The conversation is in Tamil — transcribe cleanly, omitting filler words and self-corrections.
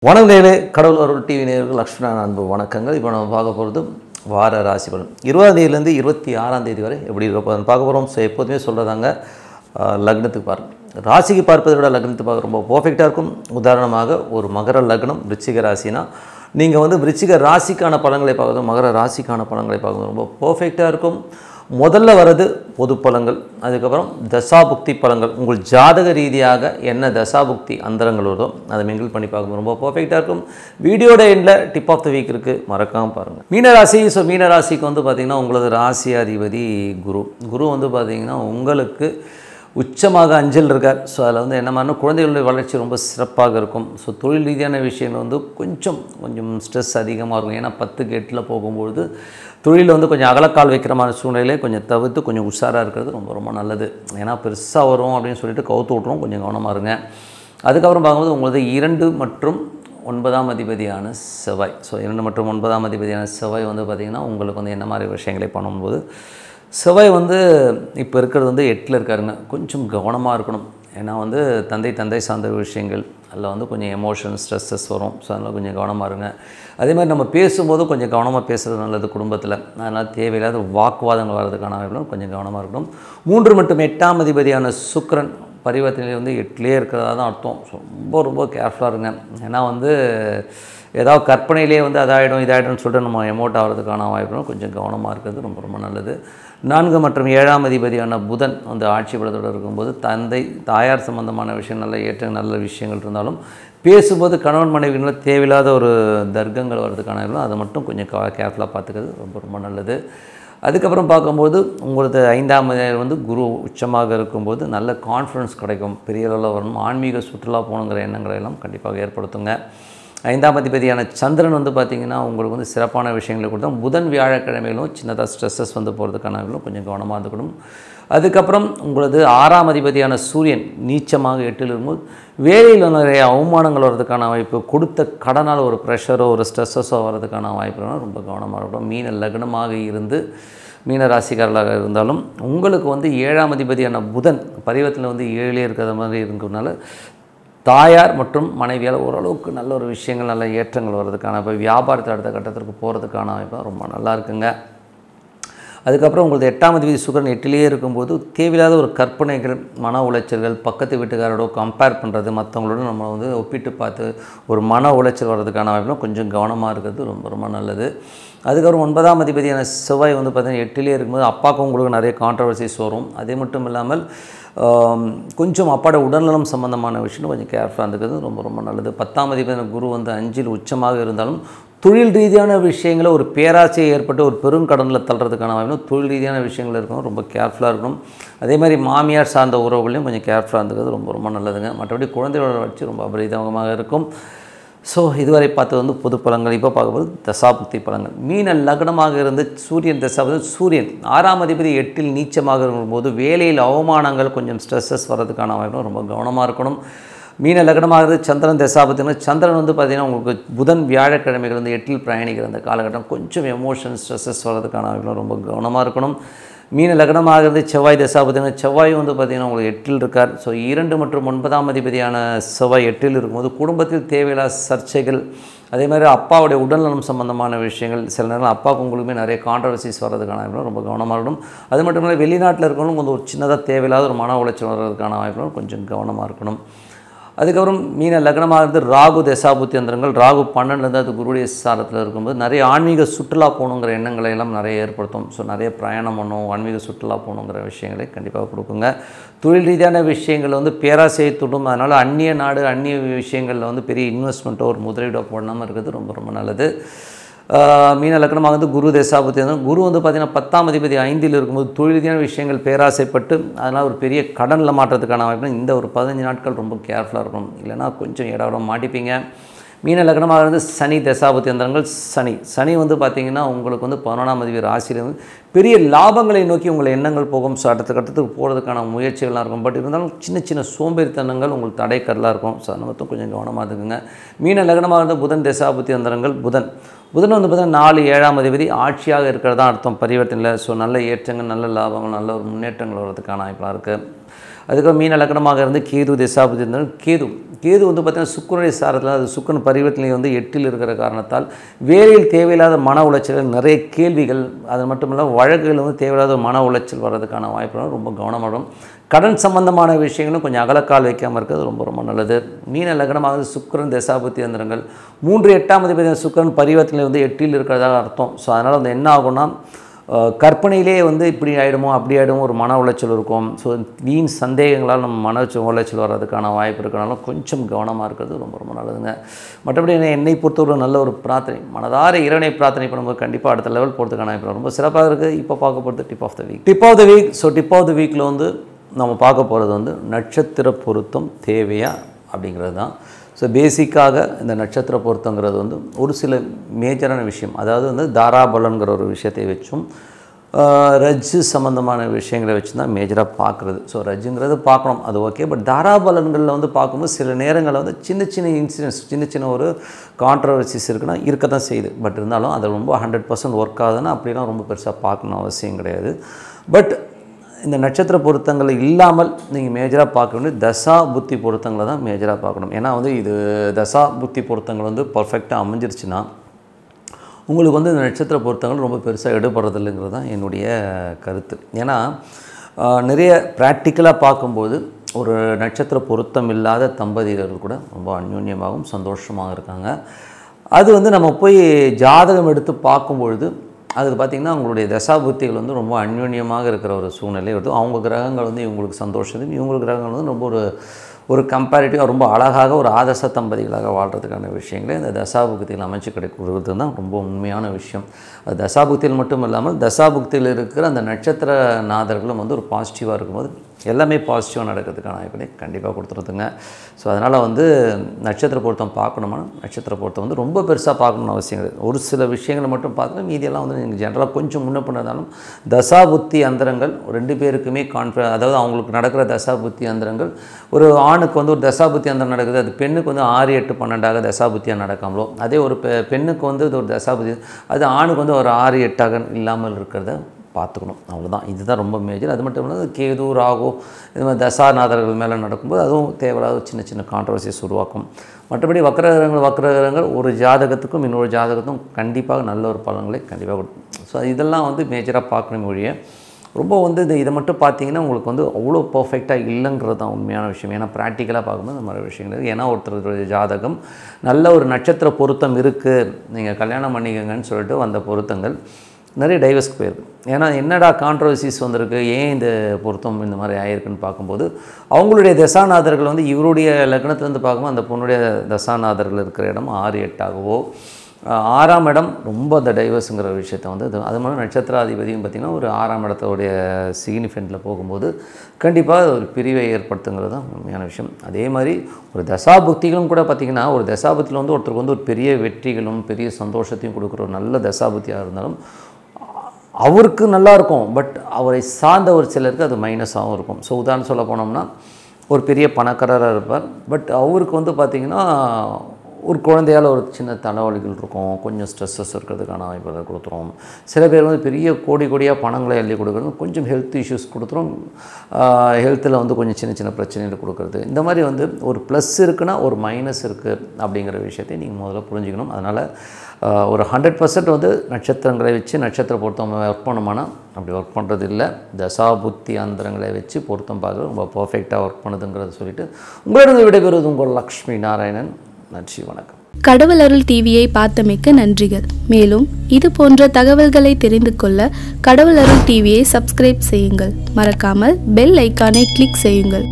வணக்கம் நேயர்களே, கடவுள் அருள் டிவி நேயர்கள் லக்ஷ்மணன் அன்பு வணக்கங்கள். இப்போ நம்ம பார்க்க போகிறது வார ராசி பலன் 20ஆம் தேதியிலேருந்து 26ஆம் தேதி வரை எப்படி இருப்பதுன்னு பார்க்க போகிறோம். ஸோ எப்போதுமே சொல்கிறதாங்க, லக்னத்துக்கு பாருங்கள். ராசிக்கு பார்ப்பதை விட லக்னத்துக்கு பார்க்க ரொம்ப பர்ஃபெக்டாக இருக்கும். உதாரணமாக ஒரு மகர லக்னம் விருச்சிக ராசினா நீங்கள் விருச்சிக ராசிக்கான பலன்களை பார்க்குறது மகர ராசிக்கான பலன்களை பார்க்குறது ரொம்ப பர்ஃபெக்டாக இருக்கும். முதல்ல வர்றது பொது பலன்கள், அதுக்கப்புறம் தசாபுக்தி பலன்கள். உங்கள் ஜாதக ரீதியாக என்ன தசாபுக்தி அந்தரங்கள் வருதோ அதை மிங்கிள் பண்ணி பார்க்கும்போது ரொம்ப பர்ஃபெக்டாக இருக்கும். வீடியோட எண்டில் டிப் ஆஃப் த வீக் இருக்குது, மறக்காமல் பாருங்கள். மீனராசி. ஸோ மீனராசிக்கு பார்த்திங்கன்னா உங்களது ராசி அதிபதி குரு. குரு பார்த்திங்கன்னா உங்களுக்கு உச்சமாக அஞ்சல் இருக்கார். ஸோ அதில் என்ன மாதிரினா குழந்தைகளுடைய வளர்ச்சி ரொம்ப சிறப்பாக இருக்கும். ஸோ தொழில் ரீதியான விஷயங்கள் கொஞ்சம் ஸ்ட்ரெஸ் அதிகமாக இருக்கும். ஏன்னா 10க்கு 8 போகும்பொழுது தொழிலில் கொஞ்சம் அகலக்கால் வைக்கிற மாதிரி சூழ்நிலையிலே கொஞ்சம் தவிர்த்து கொஞ்சம் உஷாராக இருக்கிறது ரொம்ப ரொம்ப நல்லது. ஏன்னா பெருசாக வரும் அப்படின்னு சொல்லிட்டு கவுத்து விட்றோம், கொஞ்சம் கவனமாக இருங்க. அதுக்கப்புறம் பார்க்கும்போது உங்களது 2 மற்றும் 9ஆம் அதிபதியான செவ்வாய். ஸோ 2 மற்றும் 9ஆம் அதிபதியான செவ்வாய் பார்த்திங்கன்னா உங்களுக்கு என்ன மாதிரி விஷயங்களை பண்ணும்போது செவ்வாய் இப்போ இருக்கிறது 8ல் இருக்காருங்க. கொஞ்சம் கவனமாக இருக்கணும். ஏன்னா தந்தை சார்ந்த விஷயங்கள் அதில் கொஞ்சம் எமோஷன் ஸ்ட்ரெஸ்ஸஸ் வரும். ஸோ அதனால் கொஞ்சம் கவனமாக இருங்க. அதேமாதிரி நம்ம பேசும்போது கொஞ்சம் கவனமாக பேசுகிறது நல்லது குடும்பத்தில். அதனால் தேவையில்லாத வாக்குவாதங்கள் வர்றதுக்கான வாய்ப்புகளும் கொஞ்சம் கவனமாக இருக்கணும். 3 மற்றும் 8ஆம் அதிபதியான சுக்கிரன் பரிவர்த்தனையில் 8லே இருக்கிறதா தான் அர்த்தம். ரொம்ப ரொம்ப கேர்ஃபுல்லாக இருங்க. ஏன்னா ஏதாவது கற்பனையிலே அதாயிடும் இதாகிடும்னு சொல்லிட்டு நம்ம எமோட் ஆகிறதுக்கான வாய்ப்புகளும் கொஞ்சம் கவனமாக இருக்கிறது ரொம்ப ரொம்ப நல்லது. 4 மற்றும் 7ஆம் அதிபதியான புதன் ஆட்சி பலத்தோடு இருக்கும்போது தாயார் சம்பந்தமான விஷயம் நல்ல விஷயங்கள் இருந்தாலும் பேசும்போது கணவன் மனைவிகளில் தேவையில்லாத ஒரு தர்க்கங்கள் வர்றதுக்கான அதை மட்டும் கொஞ்சம் கேர்ஃபுல்லாக பார்த்துக்கிறது ரொம்ப ரொம்ப நல்லது. அதுக்கப்புறம் பார்க்கும்போது உங்களுக்கு 5ஆம் குரு உச்சமாக இருக்கும்போது நல்ல கான்ஃபிடன்ஸ் கிடைக்கும். பெரிய அளவில் வரணும். ஆன்மீக சுற்றுலா போகணுங்கிற எண்ணங்களை எல்லாம் கண்டிப்பாக ஏற்படுத்துங்க. 5ஆம் அதிபதியான சந்திரன் பார்த்திங்கன்னா உங்களுக்கு சிறப்பான விஷயங்களை கொடுத்தா புதன் வியாழக்கிழமைகளும் சின்னதாக ஸ்ட்ரெஸ்ஸஸ் போகிறதுக்கான கொஞ்சம் கவனமாக இருந்துக்கணும். அதுக்கப்புறம் உங்களது 6ஆம் அதிபதியான சூரியன் நீச்சமாக 8ல் இருக்கும்போது வேலையில் நிறைய அவமானங்கள் வர்றதுக்கான வாய்ப்பு, கொடுத்த கடனால் ஒரு ப்ரெஷரோ ஒரு ஸ்ட்ரெஸ்ஸஸோ வர்றதுக்கான வாய்ப்புலாம் ரொம்ப கவனமாக இருக்கணும். மீன லக்னமாக இருந்து மீன ராசிக்காரர்களாக இருந்தாலும் உங்களுக்கு 7ஆம் அதிபதியான புதன் பரிவத்தில் 7லே இருக்கிற மாதிரி இருக்கிறதுனால தாயார் மற்றும் மனைவியால் ஓரளவுக்கு நல்ல ஒரு விஷயங்கள் நல்ல ஏற்றங்கள் வர்றதுக்கான இப்போ வியாபாரத்தை அடுத்த கட்டத்திற்கு போகிறதுக்கான வாய்ப்பு ரொம்ப நல்லா இருக்குங்க. அதுக்கப்புறம் உங்களுக்கு 8ஆம் அதிபதி சுக்கிரன் 8லே இருக்கும்போது தேவையில்லாத ஒரு கற்பனைகள், மன உளைச்சல்கள், பக்கத்து வீட்டுக்காரோட கம்பேர் பண்ணுறது, மற்றவங்களோட நம்ம ஒப்பிட்டு பார்த்து ஒரு மன உளைச்சல் வர்றதுக்கான வாய்ப்புலாம் கொஞ்சம் கவனமாக இருக்கிறது ரொம்ப ரொம்ப நல்லது. அதுக்கப்புறம் 9ஆம் அதிபதியான செவ்வாய் பார்த்திங்கன்னா 8லே இருக்கும்போது அப்பாவுக்கும் உங்களுக்கு நிறைய கான்ட்ரவர்சிஸ் வரும். அதே மட்டும் இல்லாமல் கொஞ்சம் அப்பாவோட உடல்நலம் சம்பந்தமான விஷயம் கொஞ்சம் கேர்ஃபுல்லாக இருந்துக்கிறது ரொம்ப ரொம்ப நல்லது. 10ஆம் அதிபதியான குரு 5ல் உச்சமாக இருந்தாலும் தொழில் ரீதியான விஷயங்களை ஒரு பேராசையை ஏற்பட்டு ஒரு பெருங்கடனில் தள்ளுறதுக்கான வாய்ப்பு, தொழில் ரீதியான விஷயங்கள் இருக்கணும், ரொம்ப கேர்ஃபுல்லாக இருக்கணும். அதே மாதிரி மாமியார் சார்ந்த உறவுகளையும் கொஞ்சம் கேர்ஃபுல்லாக இருந்துக்கிறது ரொம்ப ரொம்ப நல்லதுங்க. மற்றபடி குழந்தைகளோட வளர்ச்சி ரொம்ப அபரிதமாக இருக்கும். ஸோ இதுவரை பார்த்தது பொது பலன்கள். இப்போ பார்க்கும்போது தசாபுக்தி பலன்கள். மீன லக்னமாக இருந்து சூரியன் தசாபுக்தி. சூரியன் 6ஆம் அதிபதி 8ல் நீச்சமாக இருக்கும்போது வேலையில் அவமானங்கள் கொஞ்சம் ஸ்ட்ரெஸ்ஸஸ் வர்றதுக்கான வாய்ப்பு, ரொம்ப கவனமாக இருக்கணும். மீன லக்னமாக இருந்து சந்திரன் தசாபுக்தினா சந்திரன் பார்த்திங்கன்னா உங்களுக்கு புதன் வியாழக்கிழமைகள் 8ல் பிரயாணிக்கிற அந்த காலகட்டம் கொஞ்சம் எமோஷன் ஸ்ட்ரெஸ்ஸஸ் வர்றதுக்கான வாய்ப்பு, ரொம்ப கவனமாக இருக்கணும். மீன லக்னமாக இருந்து செவ்வாய் தசாபுக்தினா செவ்வாய் பார்த்திங்கன்னா உங்களுக்கு 8ல் இருக்கார். ஸோ 2 மற்றும் 9ஆம் அதிபதியான செவ்வாய் 8ல் இருக்கும்போது குடும்பத்தில் தேவையில்லாத சர்ச்சைகள், அதே மாதிரி அப்பாவுடைய உடல்நலம் சம்பந்தமான விஷயங்கள், சில நேரம் அப்பாவுக்கு உங்களுக்குமே நிறைய கான்ட்ரவர்சிஸ் வர்றதுக்கான வாய்ப்பு, ரொம்ப கவனமாக இருக்கணும். அது மட்டும் இல்லை வெளிநாட்டில் இருக்கணும் கொஞ்சம் ஒரு சின்னதாக தேவையில்லாத ஒரு மன உளைச்சல் வர்றதுக்கான வாய்ப்பு, கொஞ்சம் கவனமாக இருக்கணும். அதுக்கப்புறம் மீன லக்னமாக இருந்து ராகு தசாபுக்தி அந்தரங்கள். ராகு 12லேருந்து அது குருடைய சாரத்தில் இருக்கும்போது நிறைய ஆன்மீக சுற்றுலா போகணுங்கிற எண்ணங்களை எல்லாம் நிறைய ஏற்படுத்தும். ஸோ நிறைய பிரயாணம் பண்ணணும், ஆன்மீக சுற்றுலா போகணுங்கிற விஷயங்களை கண்டிப்பாக கொடுக்குங்க. தொழில் ரீதியான விஷயங்கள் பேராசையை தூண்டும். அதனால் அந்நிய நாடு அந்நிய விஷயங்களில் பெரிய இன்வெஸ்ட்மெண்ட்டோ ஒரு முதலீடோ போடாமல் இருக்கிறது ரொம்ப ரொம்ப நல்லது. மீன லக்னமாக குரு தசாபுக்தி குரு பார்த்திங்கன்னா 10ஆம் அதிபதி 5ல் இருக்கும்போது தொழில் ரீதியான விஷயங்கள் பேராசைப்பட்டு அதனால் ஒரு பெரிய கடனில் மாற்றத்துக்கான வாய்ப்பு. இந்த ஒரு 15 நாட்கள் ரொம்ப கேர்ஃபுல்லாக இருக்கணும், இல்லைனா கொஞ்சம் இடம் மாட்டிப்பீங்க. மீன லக்னமாக இருந்து சனி தசாபுக்தி அந்தரங்கள். சனி பார்த்திங்கன்னா உங்களுக்கு 11ஆம் அதிபதி ராசியில் பெரிய லாபங்களை நோக்கி உங்கள் எண்ணங்கள் போகும். ஸோ அடுத்த கட்டத்துக்கு போகிறதுக்கான முயற்சிகள்லாம் இருக்கும். பட் இருந்தாலும் சின்ன சின்ன சோம்பேறித்தனங்கள் உங்களுக்கு தடைக்கடலாக இருக்கும். ஸோ அதை மட்டும் கொஞ்சம் கவனமாக இருக்குங்க. மீன லக்னமாக இருந்த புதன் தசாபுத்தி அந்தரங்கள் புதன் வந்து பார்த்தீங்கன்னா 4 7ஆம் அதிபதி ஆட்சியாக இருக்கிறதா அர்த்தம் பரிவர்த்தனையில். ஸோ நல்ல ஏற்றங்கள், நல்ல லாபங்கள், நல்ல ஒரு முன்னேற்றங்கள் வர்றதுக்கான வாய்ப்பாக இருக்குது. அதுக்கப்புறம் மீன லக்னமாக இருந்து கேது தசாபுத்தி இருந்தாலும் கேது வந்து பார்த்திங்கன்னா சுக்கிரனுடைய சாரத்தில், அது சுக்கிரன் பரிவர்த்தனை வந்து 8ல் இருக்கிற காரணத்தால் வேலையில் தேவையில்லாத மன உளைச்சல்கள், நிறைய கேள்விகள், அது மட்டும் இல்லாமல் வழக்குகள் வந்து தேவையில்லாத மன உளைச்சல் வர்றதுக்கான வாய்ப்புகள் ரொம்ப கவனமாகும். கடன் சம்பந்தமான விஷயங்களும் கொஞ்சம் அகலக்கால் வைக்காமல் இருக்கிறது ரொம்ப ரொம்ப நல்லது. மீன லக்னமாக சுக்கிரன் தசாபுத்தி அந்தரங்கள் 3 8ஆம் அதிபதி சுக்கிரன் பரிவர்த்தனை வந்து 8ல் இருக்கிறதாக அர்த்தம். ஸோ அதனால் வந்து என்ன ஆகும்னா கற்பனையிலே வந்து இப்படி ஆகிடுமோ அப்படி ஆகிடுமோ ஒரு மன உளைச்சல் இருக்கும். ஸோ வீண் சந்தேகங்களால் நம்ம மன உளைச்சல் வர்றதுக்கான வாய்ப்பு இருக்கிறனால கொஞ்சம் கவனமாக இருக்கிறது ரொம்ப ரொம்ப நல்லதுங்க. மற்றபடி என்னை பொறுத்தவரை நல்ல ஒரு பிரார்த்தனை, மனதார இறைவனை பிரார்த்தனை பண்ணும்போது கண்டிப்பாக அடுத்த லெவல் போகிறதுக்கான வாய்ப்பு ரொம்ப சிறப்பாக இருக்குது. இப்போ பார்க்க போகிறது tip of the week. So tip of the வீக்கில் வந்து நம்ம பார்க்க போகிறது வந்து நட்சத்திர பொருத்தம் தேவையா அப்படிங்கிறது தான். ஸோ பேசிக்காக இந்த நட்சத்திர பொருத்தங்கிறது வந்து ஒரு சில மேஜரான விஷயம், அதாவது வந்து தாராபலன்கிற ஒரு விஷயத்தை வச்சும் ரஜ்ஜு சம்மந்தமான விஷயங்களை வச்சு தான் மேஜராக பார்க்குறது. ஸோ ரஜ்ஜுங்கிறது பார்க்கணும், அது ஓகே. பட் தாராபலன்களில் வந்து பார்க்கும்போது சில நேரங்களில் வந்து சின்ன சின்ன இன்சிடென்ட்ஸ், சின்ன சின்ன ஒரு கான்ட்ரவர்சிஸ் இருக்குன்னா இருக்க தான் செய்யுது. பட் இருந்தாலும் அது ரொம்ப 100% ஒர்க் ஆகுதுன்னா அப்படிலாம் ரொம்ப பெருசாக பார்க்கணும் அவசியம் கிடையாது. பட் இந்த நட்சத்திர பொருத்தங்கள் இல்லாமல் நீங்கள் மேஜராக பார்க்க வேண்டிய தசா புத்தி பொருத்தங்களை தான் மேஜராக பார்க்கணும். ஏன்னா வந்து இது தசா புத்தி பொருத்தங்கள் வந்து பர்ஃபெக்டாக அமைஞ்சிருச்சுன்னா உங்களுக்கு வந்து இந்த நட்சத்திர பொருத்தங்கள் ரொம்ப பெருசாக எடுபடுறதில்லைங்கிறது தான் என்னுடைய கருத்து. ஏன்னா நிறைய ப்ராக்டிக்கலாக பார்க்கும்போது ஒரு நட்சத்திர பொருத்தம் இல்லாத தம்பதிகள் கூட ரொம்ப அந்யோன்யமாகவும் சந்தோஷமாக இருக்காங்க. அது வந்து நம்ம போய் ஜாதகம் எடுத்து பார்க்கும்பொழுது அதுக்கு பார்த்திங்கன்னா அவங்களுடைய தசாபுத்திகள் வந்து ரொம்ப அந்யோன்யமாக இருக்கிற ஒரு சூழ்நிலை வருது. அவங்க கிரகங்கள் வந்து இவங்களுக்கு சந்தோஷத்தையும், இவங்களுக்கு கிரகங்கள் வந்து ரொம்ப ஒரு கம்பேரிட்டிவாக ரொம்ப அழகாக ஒரு ஆதர்ச தம்பதிகளாக வாழ்கிறதுக்கான விஷயங்களே இந்த தசாபுக்தியில் அமைச்சு கொடுக்குறது தான் ரொம்ப உண்மையான விஷயம். அது தசாபுக்தியில் மட்டும் இல்லாமல் தசாபுக்தியில் இருக்கிற அந்த நட்சத்திர நாதர்களும் வந்து ஒரு பாசிட்டிவாக இருக்கும்போது எல்லாமே பாசிட்டிவாக நடக்கிறதுக்கான வாய்ப்புகளை கண்டிப்பாக கொடுத்துருதுங்க. ஸோ அதனால் வந்து நட்சத்திர பொருத்தம் பார்க்கணுமா, நட்சத்திர பொருத்தம் வந்து ரொம்ப பெருசாக பார்க்கணும்னு அவசியம் கிடையாது. ஒரு சில விஷயங்களை மட்டும் பார்த்து மீதியெல்லாம் வந்து நீங்கள் ஜென்ரலாக கொஞ்சம் முன்ன பண்ணாலும் தசாபுத்தி அந்தரங்கள் 2 பேருக்குமே அதாவது அவங்களுக்கு நடக்கிற தசாபுத்தி அந்தரங்கள், ஒரு ஆணுக்கு வந்து ஒரு தசாபுத்தி அந்தரம் நடக்குது, அது பெண்ணுக்கு வந்து 6 8 12 தசாபுத்தியாக நடக்காமலோ, அதே ஒரு பெண்ணுக்கு வந்து இது ஒரு தசாபுத்தி, அது ஆணுக்கு வந்து ஒரு 6 8 இல்லாமல் இருக்கிறத பார்த்துக்கணும். அவ்வளோதான், இதுதான் ரொம்ப மேஜர். அது மட்டும் இல்லாமல் கேது ராகு இது மாதிரி தசாநாதர்கள் மேலே நடக்கும்போது அதுவும் தேவையில்லாத சின்ன சின்ன கான்ட்ரவர்சிஸ் உருவாக்கும். மற்றபடி வக்ரகிரகங்கள் ஒரு ஜாதகத்துக்கும் இன்னொரு ஜாதகத்துக்கும் கண்டிப்பாக நல்ல ஒரு பலன்களை கண்டிப்பாக கொடுக்கும். ஸோ இதெல்லாம் வந்து மேஜராக பார்க்கணும் மொழியை. ரொம்ப வந்து இதை மட்டும் பார்த்தீங்கன்னா உங்களுக்கு வந்து அவ்வளோ பர்ஃபெக்டாக இல்லைங்கிறது தான் உண்மையான விஷயம். ஏன்னா ப்ராக்டிக்கலாக பார்க்கும்போது இந்த மாதிரி விஷயங்கள், ஏன்னா ஒருத்தருடைய ஜாதகம் நல்ல ஒரு நட்சத்திர பொருத்தம் இருக்குது, நீங்கள் கல்யாணம் பண்ணிக்கங்கன்னு சொல்லிட்டு வந்த பொருத்தங்கள் நிறைய டைவர்ஸ்க்கு போயிருக்கு. ஏன்னா என்னடா கான்ட்ரவர்சிஸ் வந்திருக்கு, ஏன் இந்த பொருத்தம் இந்த மாதிரி ஆகிருக்குன்னு பார்க்கும்போது அவங்களுடைய தசாநாதர்கள் வந்து இவருடைய லக்னத்துலேருந்து பார்க்கும்போது அந்த பொண்ணுடைய தசாநாதர்கள் இருக்கிற இடம் 6 8ஆகவோ 6ஆம் இடம் ரொம்ப அந்த டைவர்ஸுங்கிற விஷயத்தை வந்து அது மாதிரி நட்சத்திராதிபதியும் பார்த்திங்கன்னா ஒரு 6ஆம் இடத்தோடைய சிக்னிஃபிகண்ட்டில் போகும்போது கண்டிப்பாக ஒரு பிரிவை ஏற்படுத்துங்கிறது தான் உண்மையான விஷயம். அதே மாதிரி ஒரு தசாபுக்திகளும் கூட பார்த்திங்கன்னா ஒரு தசாபுத்தியில் வந்து ஒருத்தருக்கு வந்து ஒரு பெரிய வெற்றிகளும் பெரிய சந்தோஷத்தையும் கொடுக்குற ஒரு நல்ல தசாபுத்தியாக இருந்தாலும் அவருக்கு நல்லாயிருக்கும், பட் அவரை சார்ந்த ஒரு சிலருக்கு அது மைனஸாகவும் இருக்கும். ஸோ உதாரணம் சொல்ல போனோம்னா ஒரு பெரிய பணக்காரராக இருப்பார், பட் அவருக்கு வந்து பார்த்திங்கன்னா ஒரு குழந்தையால் ஒரு சின்ன தலைவலிகள் இருக்கும், கொஞ்சம் ஸ்ட்ரெஸ்ஸஸ் இருக்கிறதுக்கான வாய்ப்புகளை கொடுத்துரும். சில பேர் வந்து பெரிய கோடியாக பணங்களை அள்ளி கொடுக்குறது, கொஞ்சம் ஹெல்த் இஷ்யூஸ் கொடுத்துரும், ஹெல்த்தில் வந்து கொஞ்சம் சின்ன சின்ன பிரச்சனைகள் கொடுக்குறது. இந்த மாதிரி வந்து ஒரு ப்ளஸ் இருக்குன்னா ஒரு மைனஸ் இருக்குது அப்படிங்கிற விஷயத்தை நீங்கள் முதல்ல புரிஞ்சுக்கணும். அதனால் ஒரு 100% வந்து நட்சத்திரங்களை வச்சு நட்சத்திர பொருத்தம் ஒர்க் பண்ணுமானா அப்படி ஒர்க் பண்ணுறது இல்லை. தசாபுத்தி அந்தரங்களை வச்சு பொருத்தம் பார்க்குறது ரொம்ப பர்ஃபெக்டாக ஒர்க் பண்ணுதுங்கிறத சொல்லிவிட்டு உங்களிடம் விடைபெறுவது உங்கள் லக்ஷ்மி நாராயணன். நன்றி, வணக்கம். கடவுள் அருள் டிவியை பார்த்தமைக்க நன்றிகள். மேலும் இது போன்ற தகவல்களை தெரிந்து கொள்ள கடவுள் அருள் டிவியை சப்ஸ்கிரைப் செய்யுங்கள். மறக்காமல் பெல் ஐக்கானை கிளிக் செய்யுங்கள்.